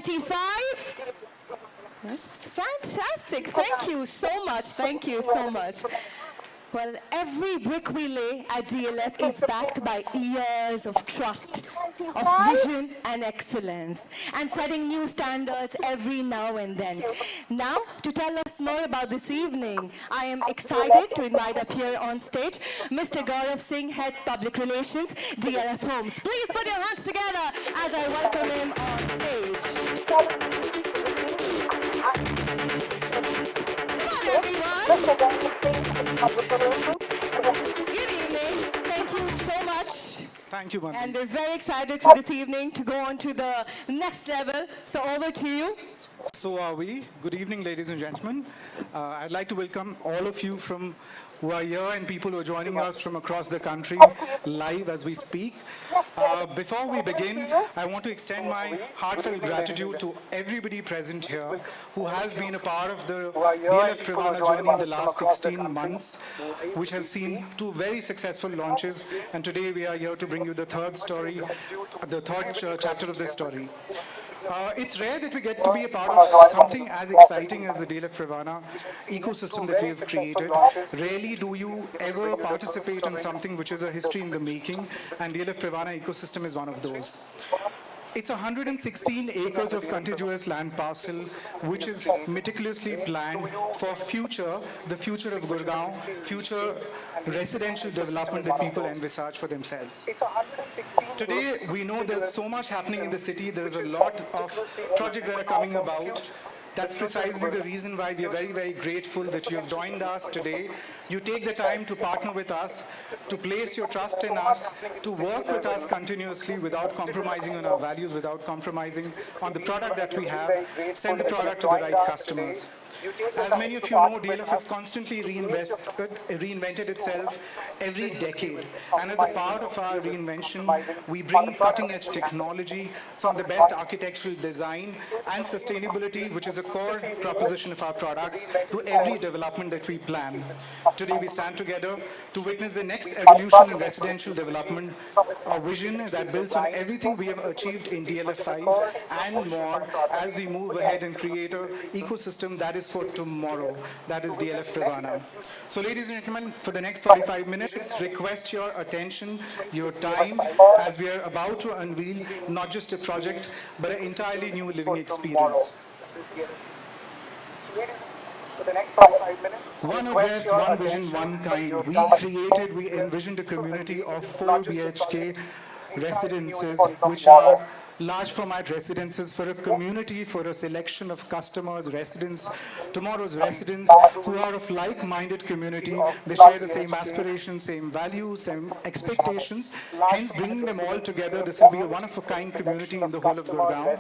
25? Yes, fantastic. Thank you so much. Thank you so much. Well, every brick we lay at DLF is backed by years of trust, of vision and excellence, and setting new standards every now and then. Now, to tell us more about this evening, I am excited to invite up here on stage Mr. Gaurav Singh, Head Public Relations, DLF Homes. Please put your hands together as I welcome him on stage. Come on, everyone. Good evening. Thank you so much. Thank you, Mandy. And we're very excited for this evening to go on to the next level. So over to you. So are we. Good evening, ladies and gentlemen. I'd like to welcome all of you who are here and people who are joining us from across the country live as we speak. Before we begin, I want to extend my heartfelt gratitude to everybody present here who has been a part of the DLF Privana journey in the last 16 months, which has seen 2 very successful launches. And today we are here to bring you the third story, the third chapter of this story. It's rare that we get to be a part of something as exciting as the DLF Privana ecosystem that we have created. Rarely do you ever participate in something which is a history in the making, and DLF Privana ecosystem is one of those. It's 116 acres of contiguous land parcel, which is meticulously planned for the future of Gurgaon, future residential development that people envisage for themselves. Today, we know there's so much happening in the city. There's a lot of projects that are coming about. That's precisely the reason why we are very, very grateful that you have joined us today. You take the time to partner with us, to place your trust in us, to work with us continuously without compromising on our values, without compromising on the product that we have, send the product to the right customers. As many of you know, DLF has constantly reinvented itself every decade. And as a part of our reinvention, we bring cutting-edge technology, some of the best architectural design, and sustainability, which is a core proposition of our products, to every development that we plan. Today, we stand together to witness the next evolution in residential development, a vision that builds on everything we have achieved in DLF 5 and more as we move ahead and create an ecosystem that is for tomorrow, that is DLF Privana. So ladies and gentlemen, for the next 45 minutes, request your attention, your time, as we are about to unveil not just a project, but an entirely new living experience. One address, one vision, one kind. We envisioned a community of 4 BHK residences, which are large format residences for a community, for a selection of customers, residents, tomorrow's residents who are of like-minded community. They share the same aspirations, same values, same expectations. Hence, bringing them all together, this will be a one-of-a-kind community in the whole of Gurgaon.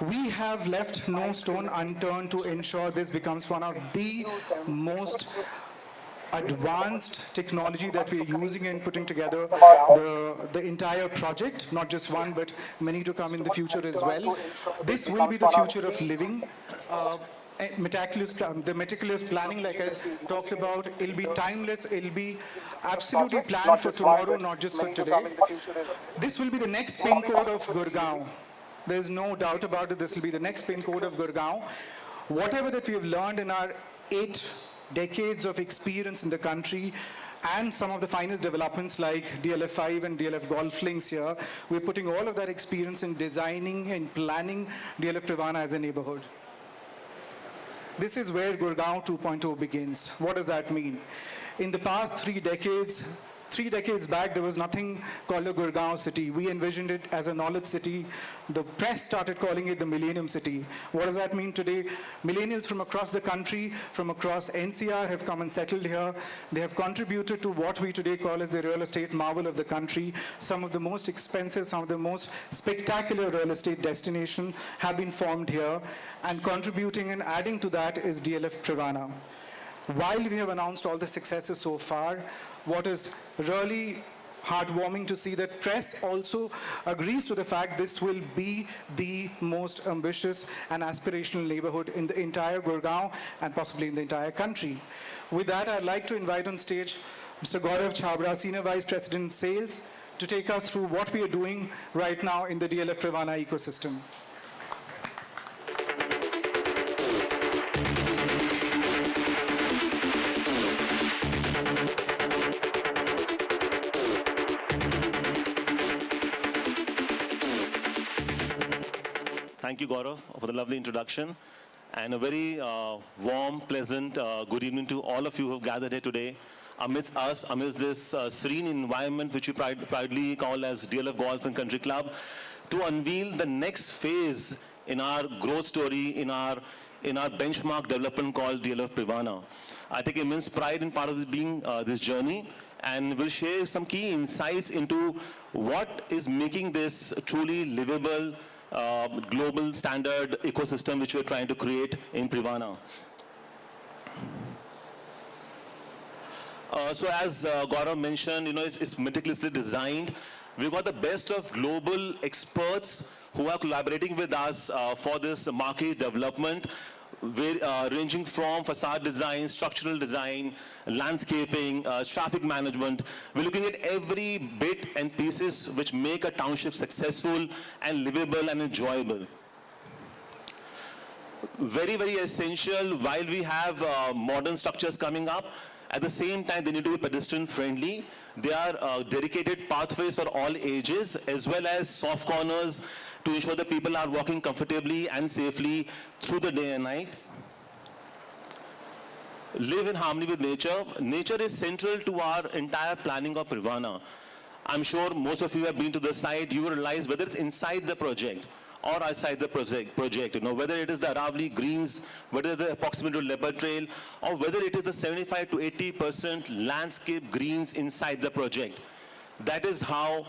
We have left no stone unturned to ensure this becomes one of the most advanced technology that we are using in putting together the entire project, not just one, but many to come in the future as well. This will be the future of living. The meticulous planning, like I talked about, it'll be timeless, it'll be absolutely planned for tomorrow, not just for today. This will be the next pin code of Gurgaon. There's no doubt about it, this will be the next pin code of Gurgaon. Whatever that we have learned in our 8 decades of experience in the country and some of the finest developments like DLF 5 and DLF Golf Links here, we're putting all of that experience in designing and planning DLF Privana as a neighborhood. This is where Gurgaon 2.0 begins. What does that mean? In the past 3 decades, 3 decades back, there was nothing called a Gurgaon city. We envisioned it as a knowledge city. The press started calling it the Millennium City. What does that mean today? Millennials from across the country, from across NCR have come and settled here. They have contributed to what we today call as the real estate marvel of the country. Some of the most expensive, some of the most spectacular real estate destinations have been formed here. And contributing and adding to that is DLF Privana. While we have announced all the successes so far, what is really heartwarming to see that press also agrees to the fact this will be the most ambitious and aspirational neighborhood in the entire Gurgaon and possibly in the entire country. With that, I'd like to invite on stage Mr. Gaurav Chhabra, Senior Vice President Sales, to take us through what we are doing right now in the DLF Privana ecosystem. Thank you, Gaurav, for the lovely introduction. And a very warm, pleasant good evening to all of you who have gathered here today amidst us, amidst this serene environment which we proudly call as DLF Golf and Country Club, to unveil the next phase in our growth story, in our benchmark development called DLF Privana. I take immense pride in part of this being this journey, and we'll share some key insights into what is making this truly livable global standard ecosystem which we're trying to create in Privana. So as Gaurav mentioned, it's meticulously designed. We've got the best of global experts who are collaborating with us for this market development, ranging from facade design, structural design, landscaping, traffic management. We're looking at every bit and pieces which make a township successful and livable and enjoyable. Very, very essential, while we have modern structures coming up, at the same time they need to be pedestrian friendly. They are dedicated pathways for all ages, as well as soft corners to ensure that people are walking comfortably and safely through the day and night. Live in harmony with nature. Nature is central to our entire planning of Privana. I'm sure most of you have been to the site. You will realize whether it's inside the project or outside the project, whether it is the Aravali greens, whether it's the proximity to Leopard Trail, or whether it is the 75 to 80% landscape greens inside the project. That is how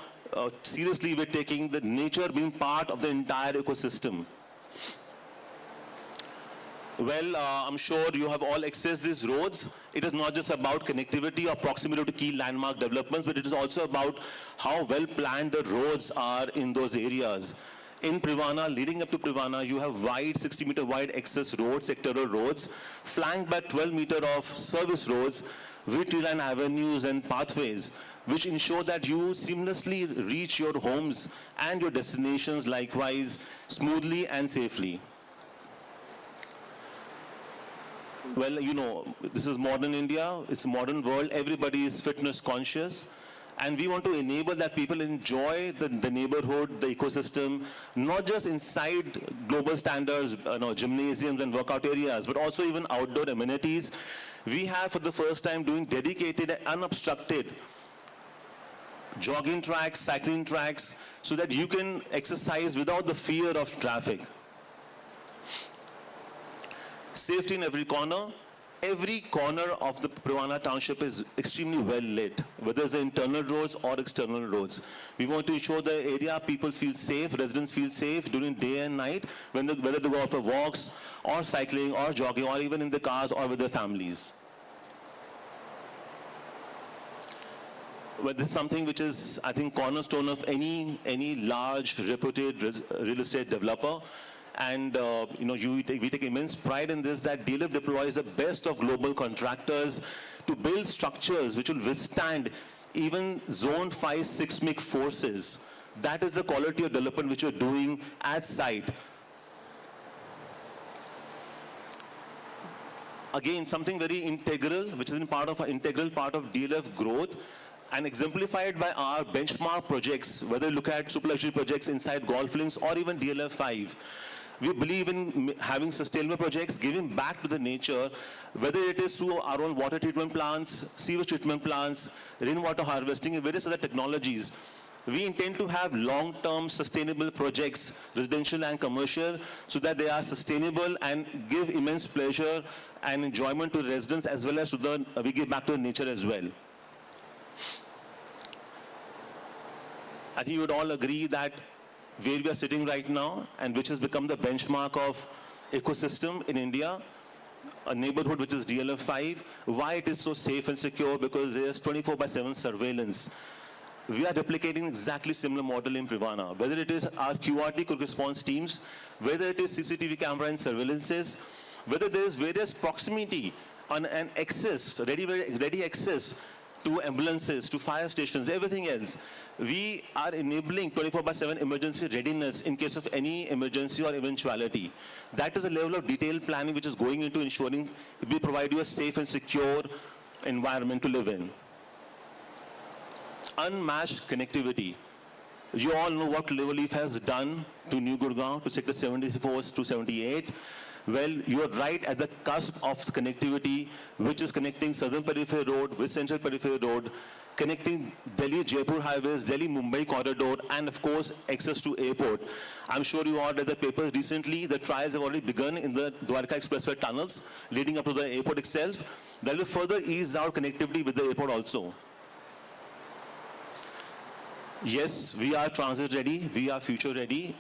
seriously we're taking the nature being part of the entire ecosystem. Well, I'm sure you have all accessed these roads. It is not just about connectivity or proximity to key landmark developments, but it is also about how well planned the roads are in those areas. In Privana, leading up to Privana, you have wide, 60-meter wide access roads, sectoral roads, flanked by 12-meter of service roads, with tree line avenues and pathways, which ensure that you seamlessly reach your homes and your destinations likewise smoothly and safely. Well, this is modern India, it's a modern world, everybody is fitness conscious, and we want to enable that people enjoy the neighborhood, the ecosystem, not just inside global standards, gymnasiums and workout areas, but also even outdoor amenities. We have for the first time doing dedicated and unobstructed jogging tracks, cycling tracks, so that you can exercise without the fear of traffic. Safety in every corner. Every corner of the Privana township is extremely well lit, whether it's the internal roads or external roads. We want to ensure the area people feel safe, residents feel safe during day and night, whether they go out for walks or cycling or jogging or even in the cars or with their families. Well, this is something which is, I think, cornerstone of any large, reputed real estate developer. And we take immense pride in this, that DLF deploys the best of global contractors to build structures which will withstand even zone 5 seismic forces. That is the quality of development which we're doing at site. Again, something very integral, which is an integral part of DLF growth, and exemplified by our benchmark projects, whether you look at super luxury projects inside golf links or even DLF 5. We believe in having sustainable projects, giving back to the nature, whether it is through our own water treatment plants, sewage treatment plants, rainwater harvesting, and various other technologies. We intend to have long-term sustainable projects, residential and commercial, so that they are sustainable and give immense pleasure and enjoyment to the residents, as well as to we give back to the nature as well. I think you would all agree that where we are sitting right now, and which has become the benchmark of ecosystem in India, a neighborhood which is DLF 5, why it is so safe and secure, because there's 24/7 surveillance. We are replicating exactly similar model in Privana, whether it is our QRT quick response teams, whether it is CCTV camera and surveillances, whether there is various proximity and access, ready access to ambulances, to fire stations, everything else. We are enabling 24/7 emergency readiness in case of any emergency or eventuality. That is a level of detailed planning which is going into ensuring we provide you a safe and secure environment to live in. Unmatched connectivity. You all know what Trilogy has done to New Gurgaon, to Sector 74 to 78. Well, you are right at the cusp of connectivity, which is connecting Southern Peripheral Road with Central Peripheral Road, connecting Delhi-Jaipur highways, Delhi-Mumbai corridor, and of course, access to airport. I'm sure you all read the papers recently. The trials have already begun in the Dwarka Expressway tunnels leading up to the airport itself. That will further ease our connectivity with the airport also. Yes, we are transit ready, we are future ready.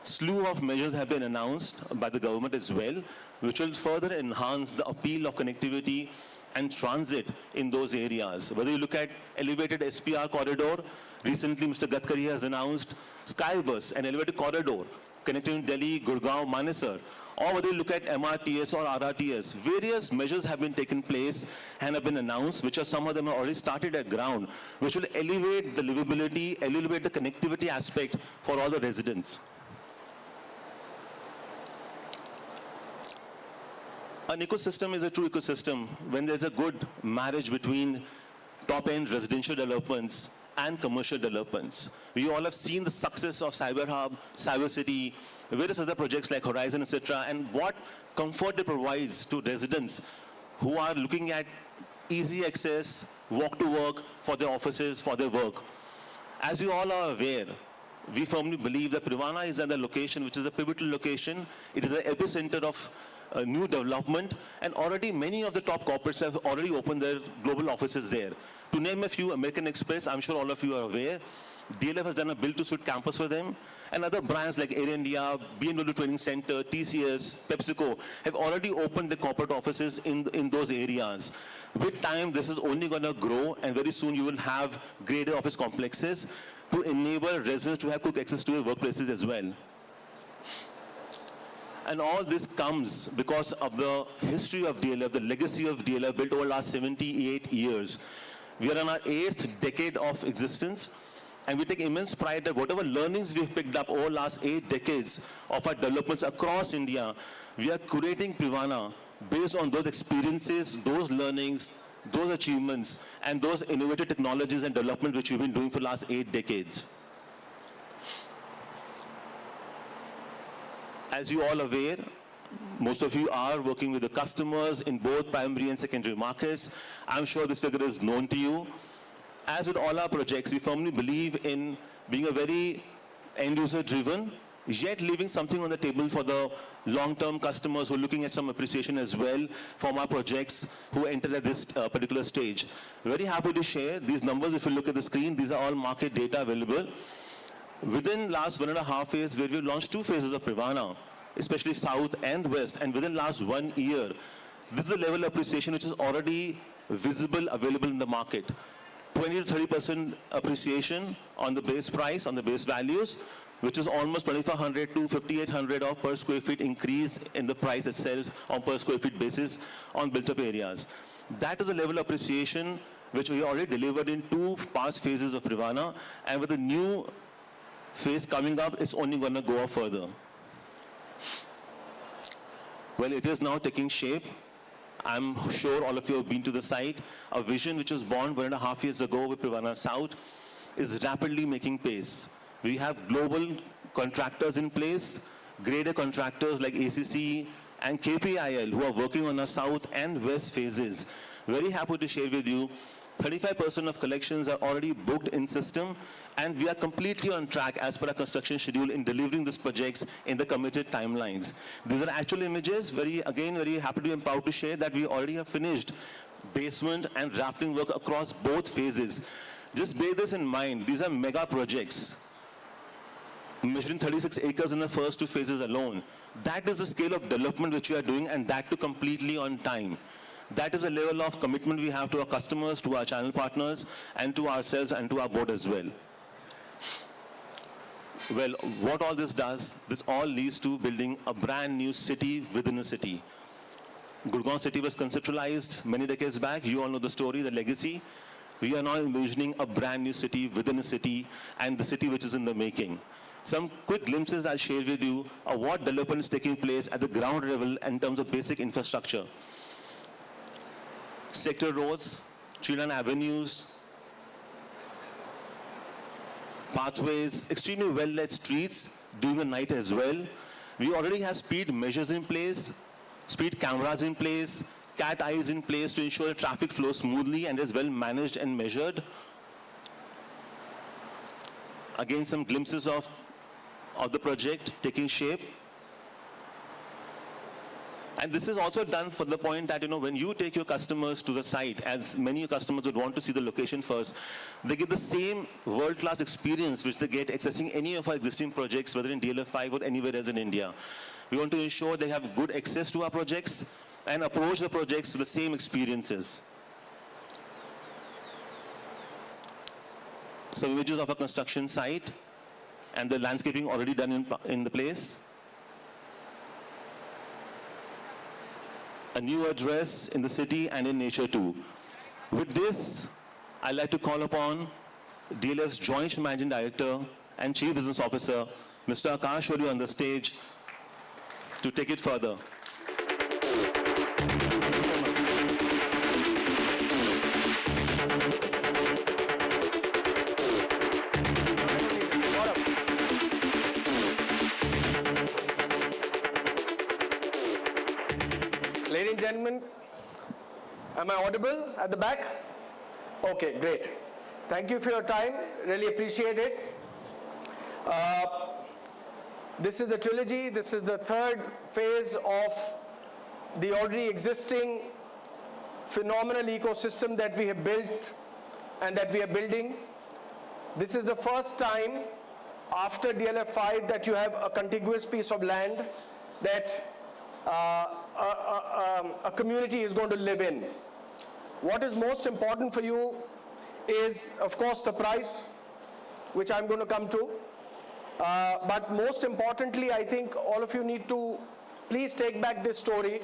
Slew of measures have been announced by the government as well, which will further enhance the appeal of connectivity and transit in those areas. Whether you look at elevated SPR corridor, recently Mr. Gadkari has announced Skybus, an elevated corridor connecting Delhi, Gurgaon, Manesar, or whether you look at MRTS or RRTS, various measures have been taken place and have been announced, which are some of them are already started at ground, which will elevate the livability, elevate the connectivity aspect for all the residents. An ecosystem is a true ecosystem when there's a good marriage between top-end residential developments and commercial developments. We all have seen the success of Cyber Hub, Cyber City, various other projects like Horizon, etc., and what comfort it provides to residents who are looking at easy access, walk to work for their offices, for their work. As you all are aware, we firmly believe that Privana is at a location which is a pivotal location. It is an epicenter of new development, and already many of the top corporates have already opened their global offices there. To name a few, American Express, I'm sure all of you are aware. DLF has done a build-to-suit campus for them, and other brands like Air India, BMW Training Center, TCS, PepsiCo have already opened their corporate offices in those areas. With time, this is only going to grow, and very soon you will have greater office complexes to enable residents to have quick access to their workplaces as well. And all this comes because of the history of DLF, the legacy of DLF built over the last 78 years. We are in our 8th decade of existence, and we take immense pride that whatever learnings we've picked up over the last 8 decades of our developments across India, we are curating Privana based on those experiences, those learnings, those achievements, and those innovative technologies and development which we've been doing for the last 8 decades. As you all aware, most of you are working with the customers in both primary and secondary markets. I'm sure this figure is known to you. As with all our projects, we firmly believe in being a very end-user driven, yet leaving something on the table for the long-term customers who are looking at some appreciation as well from our projects who enter at this particular stage. Very happy to share these numbers. If you look at the screen, these are all market data available. Within last 1.5 years, where we launched 2 phases of Privana, especially South and West, and within last 1 year, this is a level of appreciation which is already visible, available in the market. 20 to 30% appreciation on the base price, on the base values, which is almost 2,500 to 5,800 of per square feet increase in the price itself on per square feet basis on built-up areas. That is a level of appreciation which we already delivered in 2 past phases of Privana, and with the new phase coming up, it's only going to go up further. Well, it is now taking shape. I'm sure all of you have been to the site. A vision which was born 1.5 years ago with Privana South is rapidly making pace. We have global contractors in place, greater contractors like ACC and KPIL who are working on our South and West phases. Very happy to share with you, 35% of collections are already booked in system, and we are completely on track as per our construction schedule in delivering these projects in the committed timelines. These are actual images. Very happy to be proud to share that we already have finished basement and drafting work across both phases. Just bear this in mind. These are mega projects, measuring 36 acres in the first 2 phases alone. That is the scale of development which we are doing, and that too completely on time. That is the level of commitment we have to our customers, to our channel partners, and to ourselves and to our board as well. Well, what all this does, this all leads to building a brand new city within a city. Gurgaon city was conceptualized many decades back. You all know the story, the legacy. we are now envisioning a brand new city within a city and the city which is in the making. Some quick glimpses I'll share with you of what development is taking place at the ground level in terms of basic infrastructure. Sector roads, tree-line avenues, pathways, extremely well-lit streets during the night as well. We already have speed measures in place, speed cameras in place, cat eyes in place to ensure the traffic flows smoothly and is well managed and measured. Again, some glimpses of the project taking shape. And this is also done for the point that, when you take your customers to the site, as many customers would want to see the location first, they get the same world-class experience which they get accessing any of our existing projects, whether in DLF 5 or anywhere else in India. We want to ensure they have good access to our projects and approach the projects to the same experiences. Some images of a construction site and the landscaping already done in the place. A new address in the city and in nature too. With this, I'd like to call upon DLF's Joint Managing Director and Chief Business Officer, Mr. Akash Olu, on the stage to take it further. Ladies and gentlemen, am I audible at the back? Okay, great. Thank you for your time. Really appreciate it. This is the Trilogy. This is the third phase of the already existing phenomenal ecosystem that we have built and that we are building. This is the first time after DLF 5 that you have a contiguous piece of land that a community is going to live in. What is most important for you is, of course, the price, which I'm going to come to. But most importantly, I think all of you need to please take back this story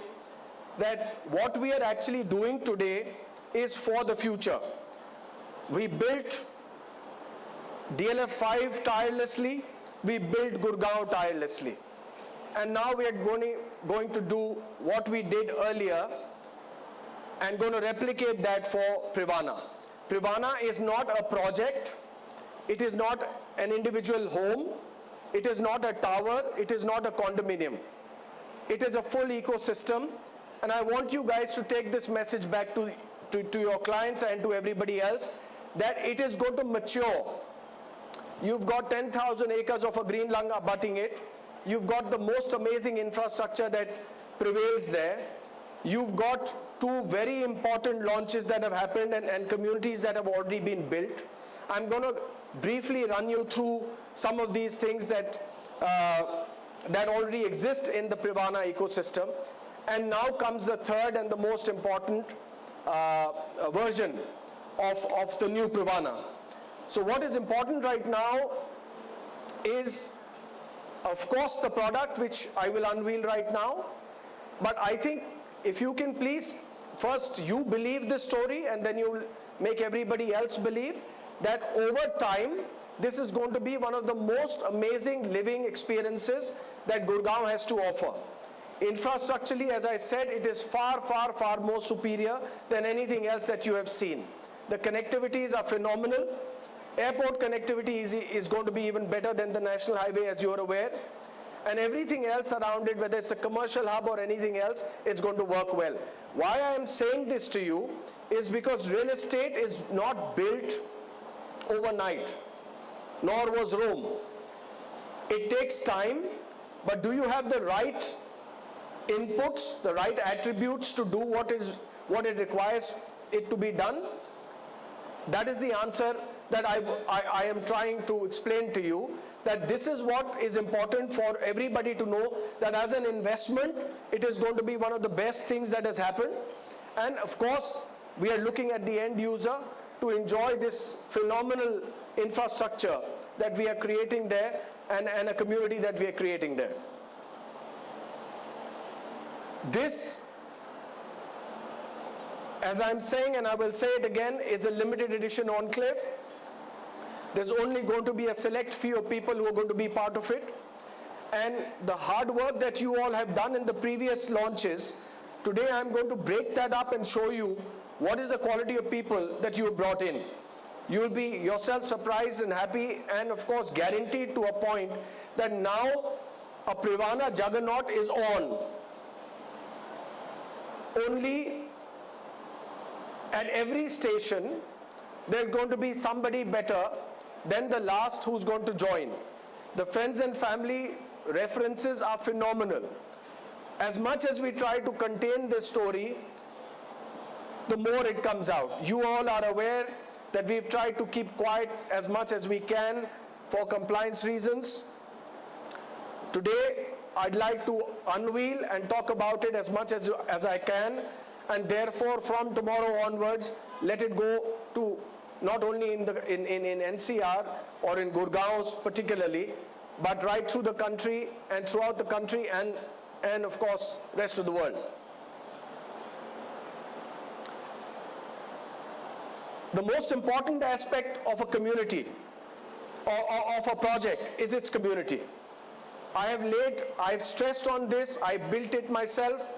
that what we are actually doing today is for the future. We built DLF 5 tirelessly, we built Gurgaon tirelessly. And now we are going to do what we did earlier and going to replicate that for Privana. Privana is not a project, it is not an individual home, it is not a tower, it is not a condominium. It is a full ecosystem, and I want you guys to take this message back to your clients and to everybody else that it is going to mature. You've got 10,000 acres of a green lung abutting it. You've got the most amazing infrastructure that prevails there. You've got two very important launches that have happened and communities that have already been built. I'm going to briefly run you through some of these things that already exist in the Privana ecosystem. And now comes the third and the most important version of the new Privana. So what is important right now is, of course, the product, which I will unveil right now. But I think if you can please, first you believe this story and then you make everybody else believe that over time, this is going to be one of the most amazing living experiences that Gurgaon has to offer. Infrastructurally, as I said, it is far, far, far more superior than anything else that you have seen. The connectivities are phenomenal. Airport connectivity is going to be even better than the national highway, as you are aware. And everything else around it, whether it's a commercial hub or anything else, it's going to work well. Why I am saying this to you is because real estate is not built overnight, nor was Rome. It takes time, but do you have the right inputs, the right attributes to do what it requires it to be done? That is the answer that I am trying to explain to you, that this is what is important for everybody to know, that as an investment, it is going to be one of the best things that has happened. And of course, we are looking at the end user to enjoy this phenomenal infrastructure that we are creating there and a community that we are creating there. as I'm saying, and I will say it again, is a limited edition enclave. There's only going to be a select few of people who are going to be part of it. And the hard work that you all have done in the previous launches, today I'm going to break that up and show you what is the quality of people that you have brought in. You will be yourself surprised and happy, and of course guaranteed to a point that now a Privana juggernaut is on. Only at every station there's going to be somebody better than the last who's going to join. The friends and family references are phenomenal. As much as we try to contain this story, the more it comes out. You all are aware that we've tried to keep quiet as much as we can for compliance reasons. Today, I'd like to unveil and talk about it as much as I can, and therefore from tomorrow onwards, let it go to not only in NCR or in Gurgaon particularly, but right through the country and throughout the country and of course rest of the world. The most important aspect of a community or of a project is its community. I've stressed on this, I built it myself,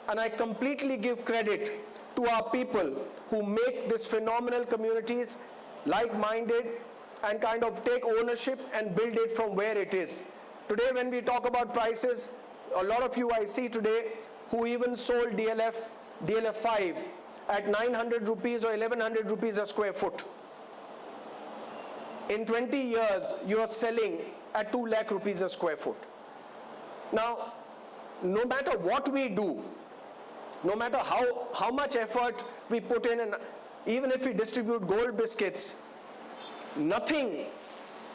and I completely give credit to our people who make this phenomenal communities like-minded and kind of take ownership and build it from where it is. Today when we talk about prices, a lot of you I see today who even sold DLF 5 at 900 rupees or 1100 rupees a square foot. In 20 years, you are selling at 2 lakh rupees a square foot. Now, no matter what we do, no matter how much effort we put in, and even if we distribute gold biscuits, nothing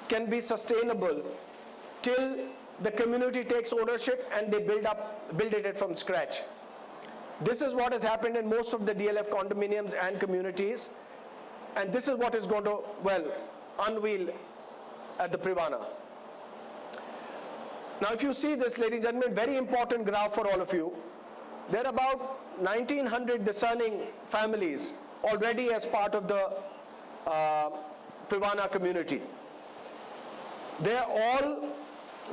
can be sustainable till the community takes ownership and they build it from scratch. This is what has happened in most of the DLF condominiums and communities, and this is what is going to, well, unveil at the Privana. Now if you see this, ladies and gentlemen, very important graph for all of you. There are about 1900 discerning families already as part of the Privana community. They're all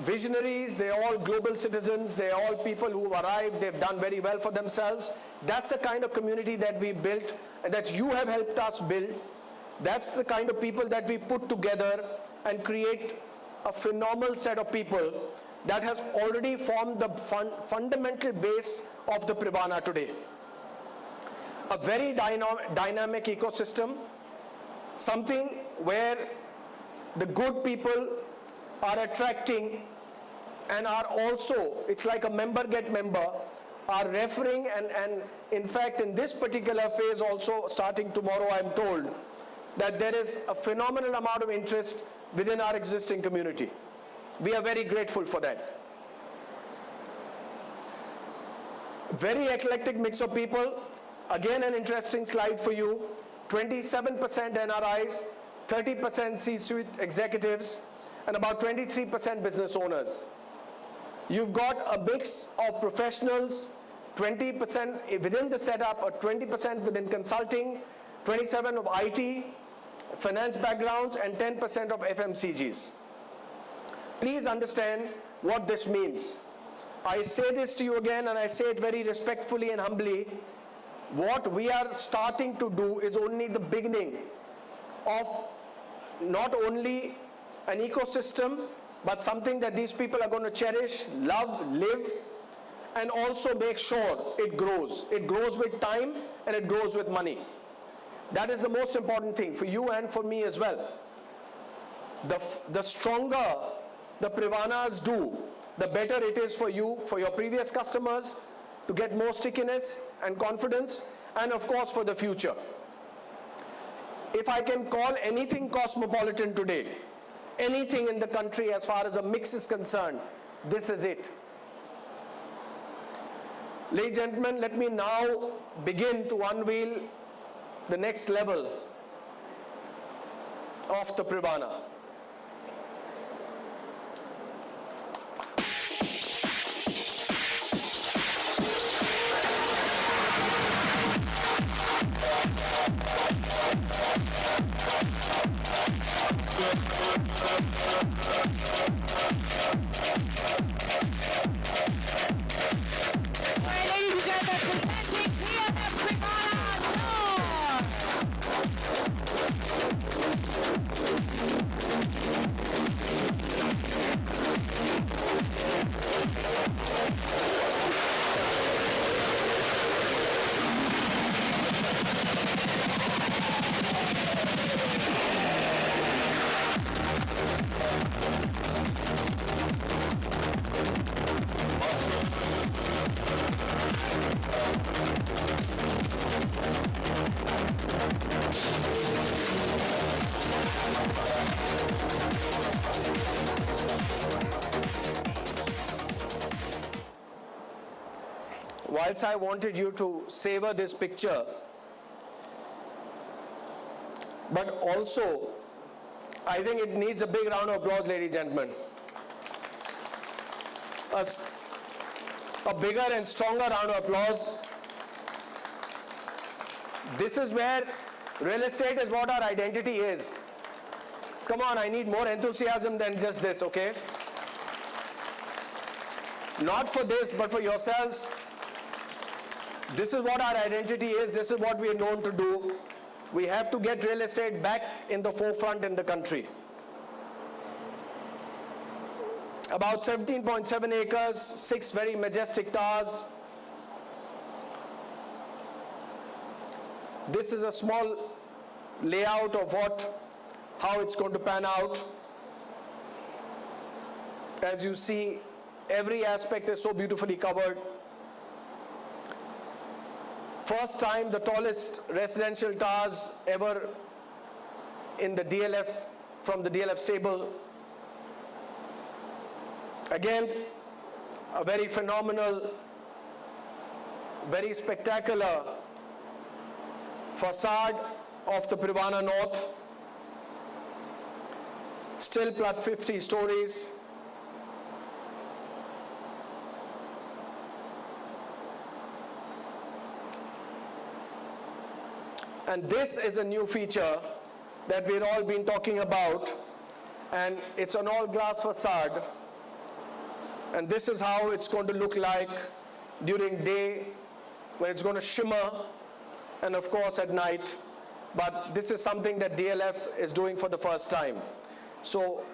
visionaries, they're all global citizens, they're all people who have arrived, they've done very well for themselves. That's the kind of community that we built and that you have helped us build. That's the kind of people that we put together and create a phenomenal set of people that has already formed the fundamental base of the Privana today. A very dynamic ecosystem, something where the good people are attracting and are also, it's like a member get member, are referring and in fact in this particular phase also starting tomorrow I'm told that there is a phenomenal amount of interest within our existing community. We are very grateful for that. Very eclectic mix of people. Again, an interesting slide for you. 27% NRIs, 30% C-suite executives, and about 23% business owners. You've got a mix of professionals, 20% within the setup, or 20% within consulting, 27% of IT, finance backgrounds, and 10% of FMCGs. Please understand what this means. I say this to you again, and I say it very respectfully and humbly. What we are starting to do is only the beginning of not only an ecosystem, but something that these people are going to cherish, love, live, and also make sure it grows. It grows with time and it grows with money. That is the most important thing for you and for me as well. The stronger the Privanas do, the better it is for you, for your previous customers, to get more stickiness and confidence, and of course for the future. If I can call anything cosmopolitan today, anything in the country as far as a mix is concerned, this is it. Ladies and gentlemen, let me now begin to unveil the next level of the Privana. whilst I wanted you to savor this picture, but also I think it needs a big round of applause, ladies and gentlemen. A bigger and stronger round of applause. This is where real estate is what our identity is. Come on, I need more enthusiasm than just this, okay? Not for this, but for yourselves. This is what our identity is. This is what we are known to do. We have to get real estate back in the forefront in the country. About 17.7 acres, 6 very majestic towers. This is a small layout of how it's going to pan out. As you see, every aspect is so beautifully covered. First time the tallest residential towers ever in the DLF, from the DLF stable. Again, a very phenomenal, very spectacular facade of the Privana North. Still plus 50 stories. And this is a new feature that we've all been talking about, and it's an all glass facade. And this is how it's going to look like during day, when it's going to shimmer, and of course at night. But this is something that DLF is doing for the first time. So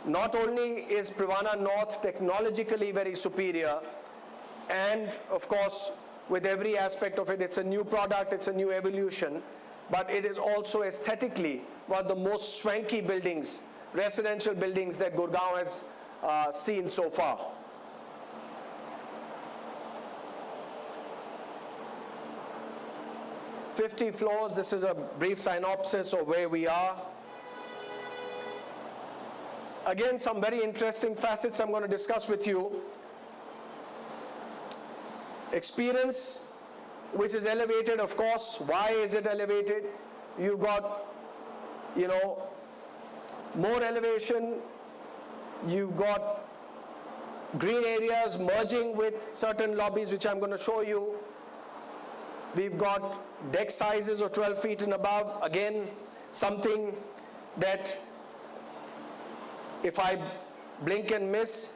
not only is Privana North technologically very superior, and of course with every aspect of it, it's a new product, it's a new evolution, but it is also aesthetically one of the most swanky buildings, residential buildings that Gurgaon has seen so far. "50 floors, this is a brief synopsis of where we are. Again, some very interesting facets I'm going to discuss with you. Experience, which is elevated, of course. Why is it elevated? You've got, more elevation. You've got green areas merging with certain lobbies, which I'm going to show you. We've got deck sizes of 12 feet and above. Again, something that if I blink and miss,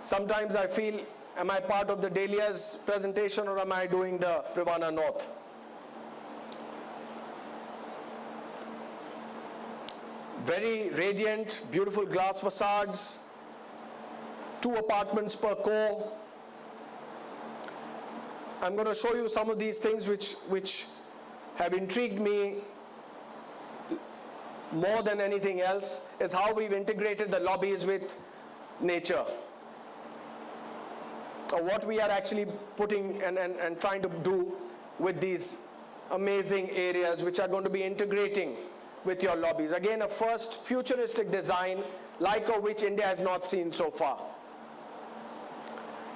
sometimes I feel, am I part of the Dahlia's presentation or am I doing the Privana North? Very radiant, beautiful glass facades, 2 apartments per core. I'm going to show you some of these things which have intrigued me more than anything else, is how we've integrated the lobbies with nature. Or what we are actually putting and trying to do with these amazing areas which are going to be integrating with your lobbies. Again, a first futuristic design like of which India has not seen so far.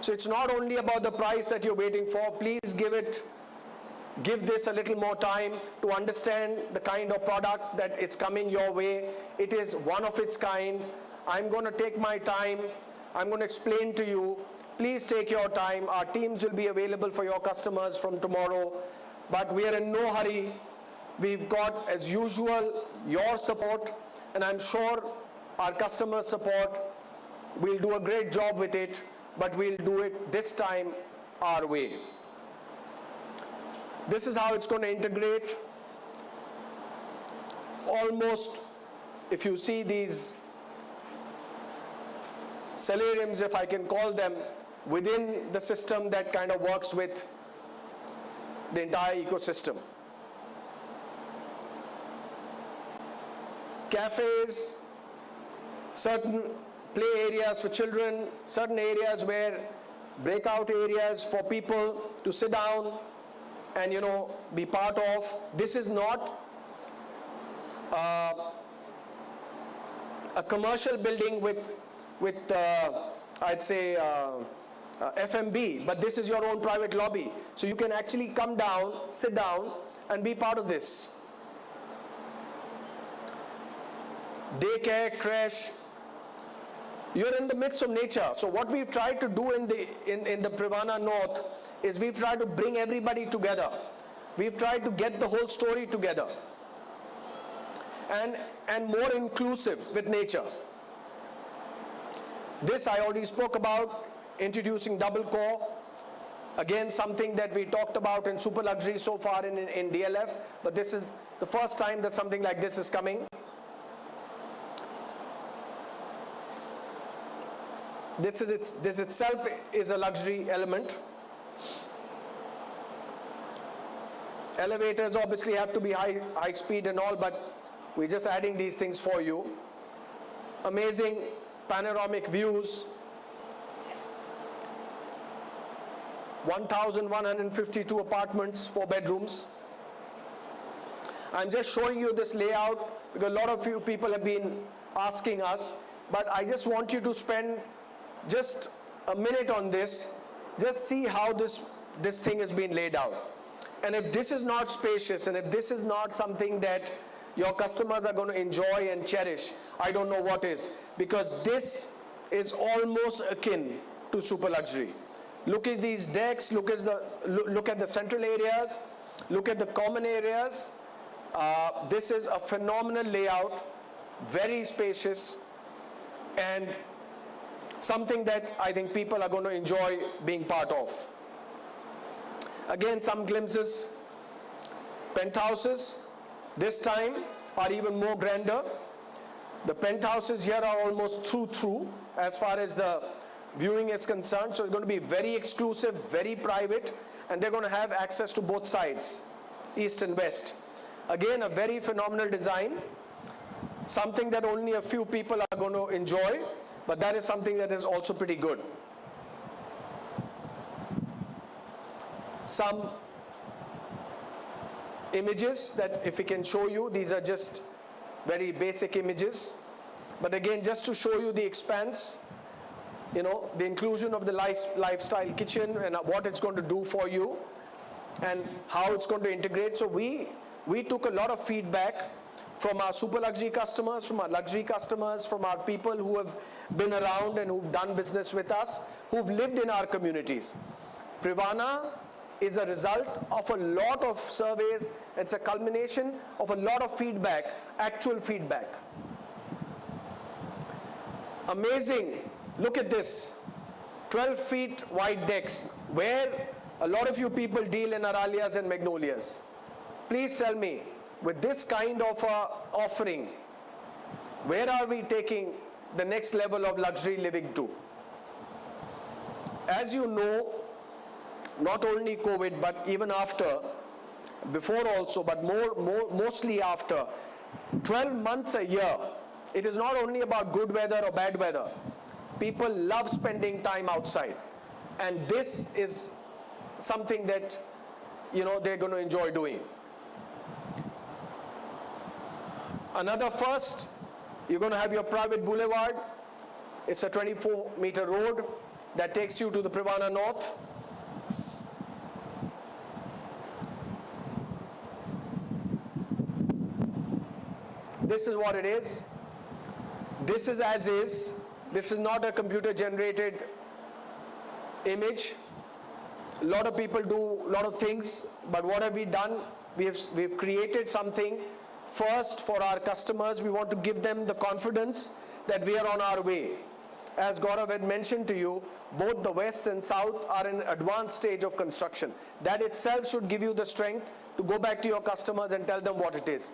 So it's not only about the price that you're waiting for. Please give this a little more time to understand the kind of product that is coming your way. It is one of its kind. I'm going to take my time. I'm going to explain to you. Please take your time. Our teams will be available for your customers from tomorrow. But we are in no hurry. We've got, as usual, your support, and I'm sure our customer support. We'll do a great job with it, but we'll do it this time our way. This is how it's going to integrate. Almost, if you see these solariums, if I can call them, within the system that kind of works with the entire ecosystem. Cafes, certain play areas for children, certain areas where breakout areas for people to sit down and be part of. This is not a commercial building with I'd say F&B, but this is your own private lobby. So you can actually come down, sit down, and be part of this. Daycare, creche, you're in the midst of nature. So what we've tried to do in the Privana North is we've tried to bring everybody together. We've tried to get the whole story together and more inclusive with nature. This I already spoke about, introducing double core. Again, something that we talked about in super luxury so far in DLF, but this is the first time that something like this is coming. This itself is a luxury element. Elevators obviously have to be high speed and all, but we're just adding these things for you. Amazing panoramic views. 1,152 apartments, 4 bedrooms. I'm just showing you this layout because a lot of you people have been asking us, but I just want you to spend just a minute on this. Just see how this thing has been laid out. And if this is not spacious, and if this is not something that your customers are going to enjoy and cherish, I don't know what is. Because this is almost akin to super luxury. Look at these decks, look at the central areas, look at the common areas. This is a phenomenal layout, very spacious, and something that I think people are going to enjoy being part of. Again, some glimpses. Penthouses, this time, are even more grander. The penthouses here are almost through as far as the viewing is concerned. So it's going to be very exclusive, very private, and they're going to have access to both sides, east and west. Again, a very phenomenal design, something that only a few people are going to enjoy, but that is something that is also pretty good. Some images that if we can show you, these are just very basic images, but again, just to show you the expanse, you know, the inclusion of the lifestyle kitchen and what it's going to do for you and how it's going to integrate. So we took a lot of feedback from our super luxury customers, from our luxury customers, from our people who have been around and who've done business with us, who've lived in our communities. Privana is a result of a lot of surveys. It's a culmination of a lot of feedback, actual feedback. Amazing. Look at this. 12 feet wide decks, where a lot of you people deal in Aralias and Magnolias. Please tell me, with this kind of offering, where are we taking the next level of luxury living to? As you know, not only COVID, but even after, before also, but mostly after, 12 months a year, it is not only about good weather or bad weather. People love spending time outside. And this is something that, you know, they're going to enjoy doing. Another first, you're going to have your private boulevard. It's a 24-meter road that takes you to the Privana North. This is what it is. This is as is. This is not a computer-generated image. A lot of people do a lot of things, but what have we done? We've created something first for our customers. We want to give them the confidence that we are on our way. As Gaurav had mentioned to you, both the west and south are in an advanced stage of construction. That itself should give you the strength to go back to your customers and tell them what it is.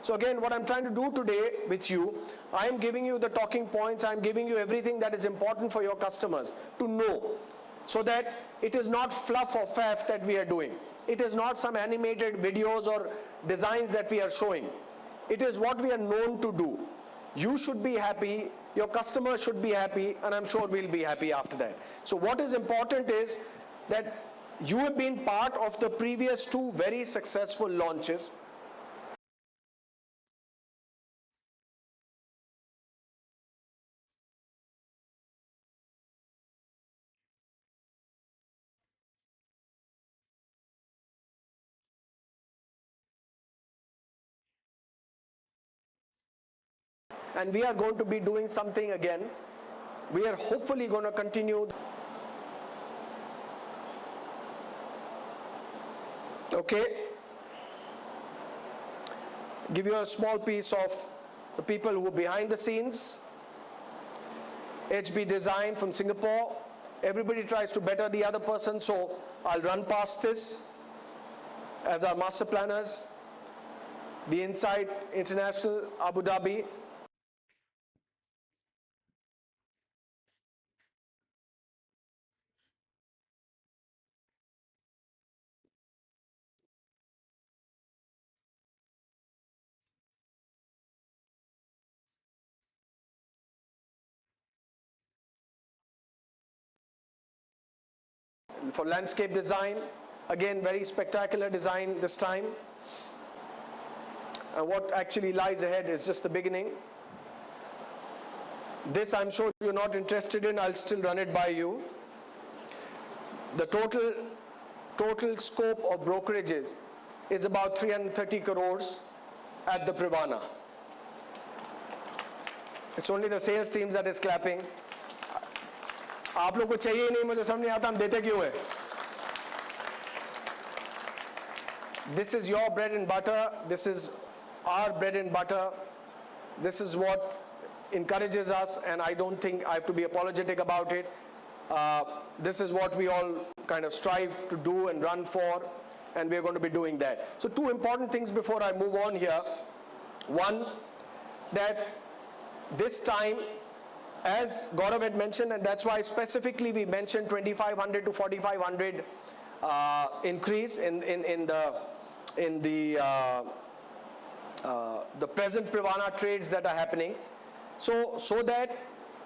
So again, what I'm trying to do today with you, I'm giving you the talking points, I'm giving you everything that is important for your customers to know, so that it is not fluff or faff that we are doing. It is not some animated videos or designs that we are showing. It is what we are known to do. You should be happy, your customers should be happy, and I'm sure we'll be happy after that. So what is important is that you have been part of the previous 2 very successful launches. and we are going to be doing something again. We are hopefully going to continue. Okay. Give you a small piece of the people who are behind the scenes. HB Design from Singapore. Everybody tries to better the other person, so I'll run past this as our master planners. The Insight International, Abu Dhabi. For landscape design, again, very spectacular design this time. And what actually lies ahead is just the beginning. This I'm sure you're not interested in, I'll still run it by you. The total scope of brokerages is about 330 crores at the Privana. It's only the sales teams that is clapping. आप लोग को चाहिए नहीं, मुझे समझ नहीं आता हम देते क्यों है. This is your bread and butter. This is our bread and butter. This is what encourages us, and I don't think I have to be apologetic about it. This is what we all kind of strive to do and run for, and we're going to be doing that. So two important things before I move on here. One, that this time, as Gaurav had mentioned, and that's why specifically we mentioned 2,500 to 4,500 increase in the present Privana trades that are happening. So that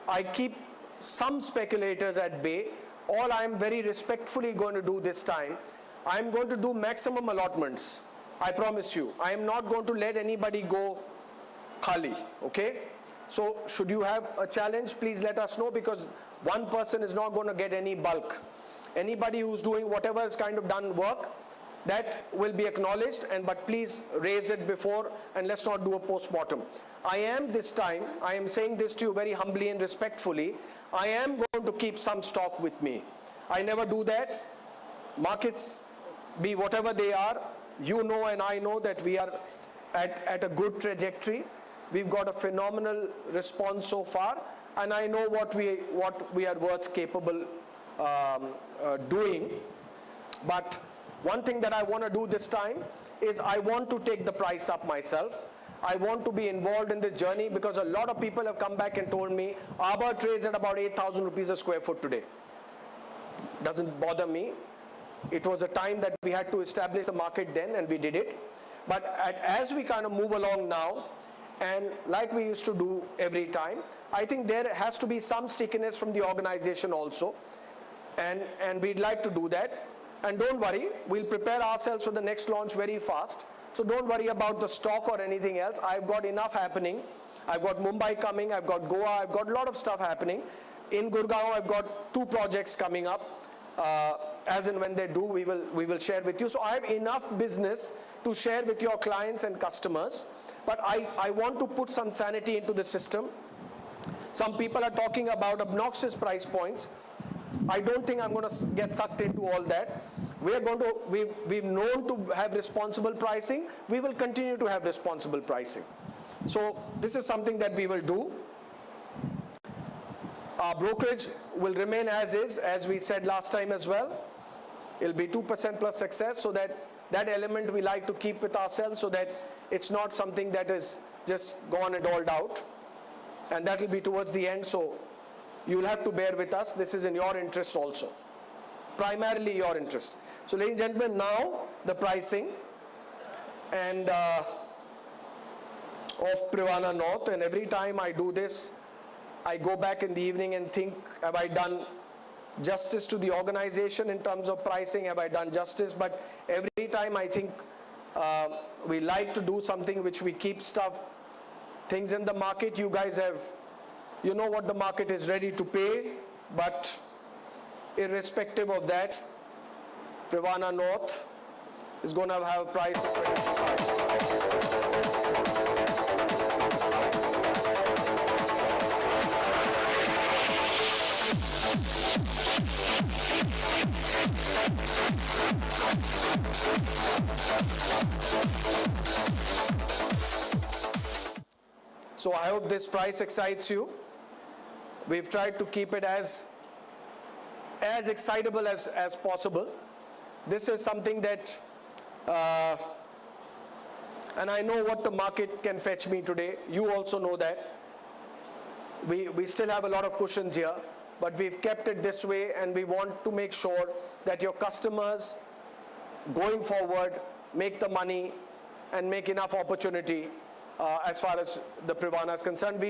I keep some speculators at bay. All I'm very respectfully going to do this time, I'm going to do maximum allotments. I promise you. I am not going to let anybody go khali, okay? So should you have a challenge, please let us know, because one person is not going to get any bulk. Anybody who's doing whatever is kind of done work, that will be acknowledged, but please raise it before, and let's not do a post-mortem. I am this time, I am saying this to you very humbly and respectfully, I am going to keep some stock with me. I never do that. Markets be whatever they are, you know and I know that we are at a good trajectory. We've got a phenomenal response so far, and I know what we are worth capable doing. But one thing that I want to do this time is I want to take the price up myself. I want to be involved in this journey, because a lot of people have come back and told me Arbor trades at about 8,000 rupees a square foot today. Doesn't bother me. It was a time that we had to establish the market then, and we did it. But as we kind of move along now, and like we used to do every time, I think there has to be some stickiness from the organization also, and we'd like to do that. And don't worry, we'll prepare ourselves for the next launch very fast. So don't worry about the stock or anything else. I've got enough happening. I've got Mumbai coming, I've got Goa, I've got a lot of stuff happening. In Gurgaon, I've got 2 projects coming up. As and when they do, we will share with you. So I have enough business to share with your clients and customers. But I want to put some sanity into the system. Some people are talking about obnoxious price points. I don't think I'm going to get sucked into all that. We've known to have responsible pricing. We will continue to have responsible pricing. So this is something that we will do. Our brokerage will remain as is, as we said last time as well. It'll be 2% plus success, so that element we like to keep with ourselves, so that it's not something that is just gone and doled out. And that will be towards the end, so you'll have to bear with us. This is in your interest also. Primarily your interest. So ladies and gentlemen, now the pricing and of Privana North, and every time I do this, I go back in the evening and think, have I done justice to the organization in terms of pricing? Have I done justice? But every time I think we like to do something which we keep things in the market. You guys you know what the market is ready to pay, but irrespective of that, Privana North is going to have a price of 25. So I hope this price excites you. We've tried to keep it as excitable as possible. This is something that, and I know what the market can fetch me today. You also know that. We still have a lot of cushions here, but we've kept it this way, and we want to make sure that your customers going forward make the money and make enough opportunity as far as the Privana is concerned.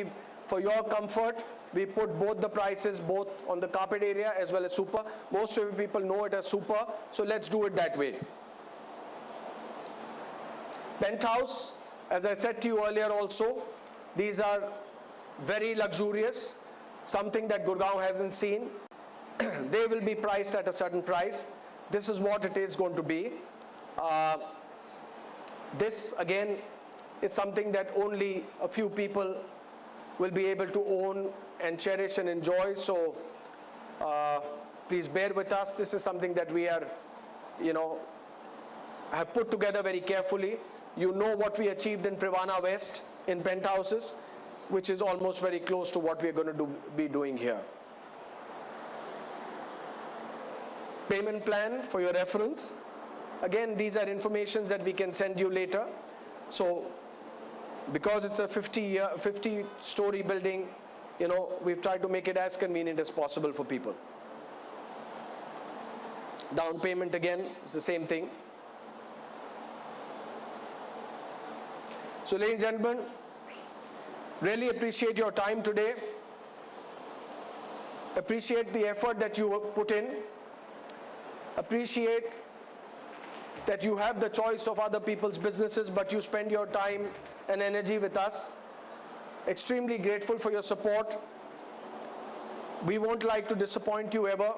For your comfort, we put both the prices both on the carpet area as well as super. Most of you people know it as super, so let's do it that way. Penthouse, as I said to you earlier also, these are very luxurious, something that Gurgaon hasn't seen. They will be priced at a certain price. This is what it is going to be. This again is something that only a few people will be able to own and cherish and enjoy. So please bear with us. This is something that we are, have put together very carefully. You know what we achieved in Privana West in penthouses, which is almost very close to what we are going to be doing here. Payment plan for your reference. Again, these are informations that we can send you later. So because it's a 50-story building, we've tried to make it as convenient as possible for people. Down payment again is the same thing. So ladies and gentlemen, really appreciate your time today. Appreciate the effort that you put in. Appreciate that you have the choice of other people's businesses, but you spend your time and energy with us. Extremely grateful for your support. We won't like to disappoint you ever.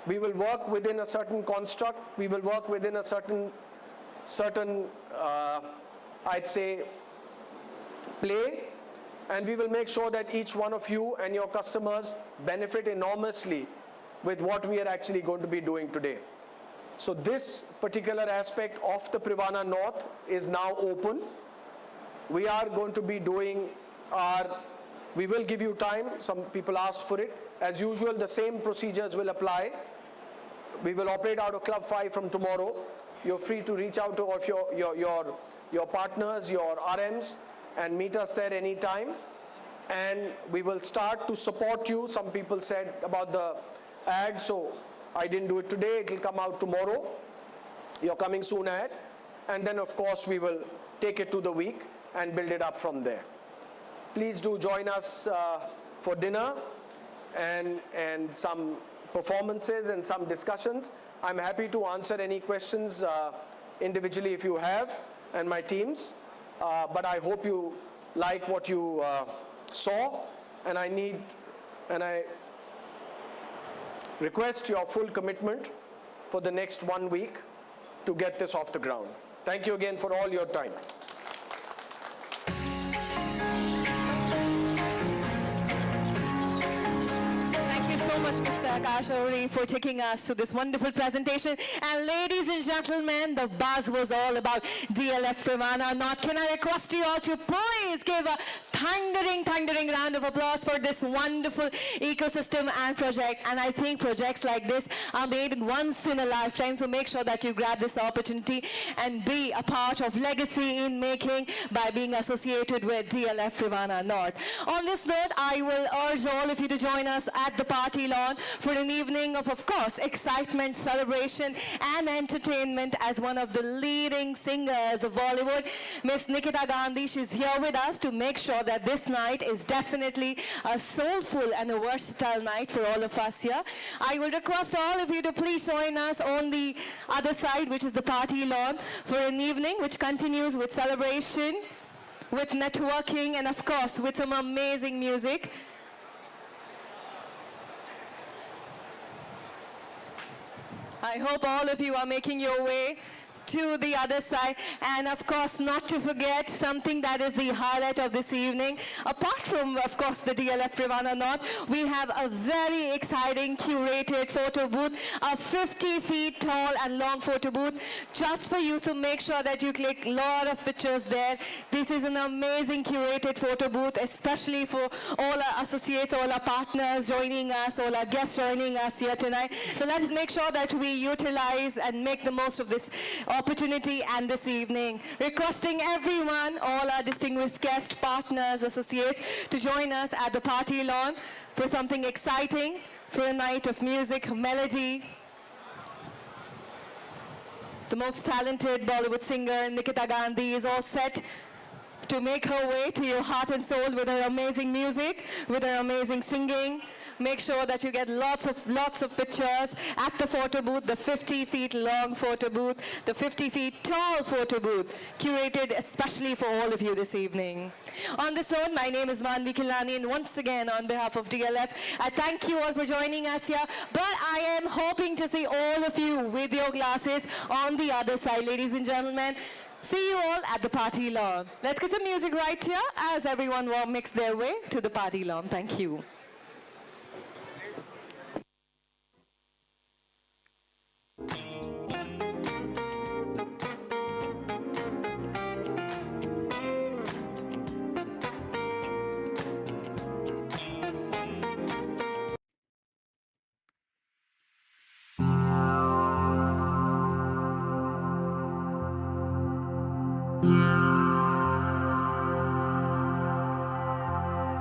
We will work within a certain construct. We will work within a certain I'd say, play. And we will make sure that each one of you and your customers benefit enormously with what we are actually going to be doing today. So this particular aspect of the Privana North is now open. We are going to be doing we will give you time. Some people asked for it. As usual, the same procedures will apply. We will operate out of Club 5 from tomorrow. You're free to reach out to your partners, your RMs, and meet us there anytime. And we will start to support you. Some people said about the ad, so I didn't do it today. It will come out tomorrow. You're coming soon ad. And then, of course, we will take it to the week and build it up from there. Please do join us for dinner and some performances and some discussions. I'm happy to answer any questions individually if you have, and my teams. But I hope you like what you saw, and I request your full commitment for the next 1 week to get this off the ground. Thank you again for all your time. So much, Mr. Akash Auri, for taking us to this wonderful presentation. And ladies and gentlemen, the buzz was all about DLF Privana North. Can I request you all to please give a thundering round of applause for this wonderful ecosystem and project. And I think projects like this are made once in a lifetime, so make sure that you grab this opportunity and be a part of legacy in making by being associated with DLF Privana North. On this note, I will urge all of you to join us at the party lawn for an evening of course, excitement, celebration, and entertainment as one of the leading singers of Bollywood, Miss Nikita Gandhi. She's here with us to make sure that this night is definitely a soulful and a versatile night for all of us here. I will request all of you to please join us on the other side, which is the party lawn, for an evening which continues with celebration, with networking, and of course, with some amazing music. I hope all of you are making your way to the other side. And of course, not to forget something that is the highlight of this evening. Apart from, of course, the DLF Privana North, we have a very exciting curated photo booth, a 50 feet tall and long photo booth just for you. So make sure that you click a lot of pictures there. This is an amazing curated photo booth, especially for all our associates, all our partners joining us, all our guests joining us here tonight. So let's make sure that we utilize and make the most of this opportunity and this evening. Requesting everyone, all our distinguished guests, partners, associates, to join us at the party lawn for something exciting, for a night of music, melody. The most talented Bollywood singer, Nikita Gandhi, is all set to make her way to your heart and soul with her amazing music, with her amazing singing. Make sure that you get lots of pictures at the photo booth, the 50 feet long photo booth, the 50 feet tall photo booth, curated especially for all of you this evening. On this note, my name is Manvi Kilani, and once again, on behalf of DLF, I thank you all for joining us here, but I am hoping to see all of you with your glasses on the other side, ladies and gentlemen. See you all at the party lawn. Let's get some music right here as everyone makes their way to the party lawn. Thank you. Yeah.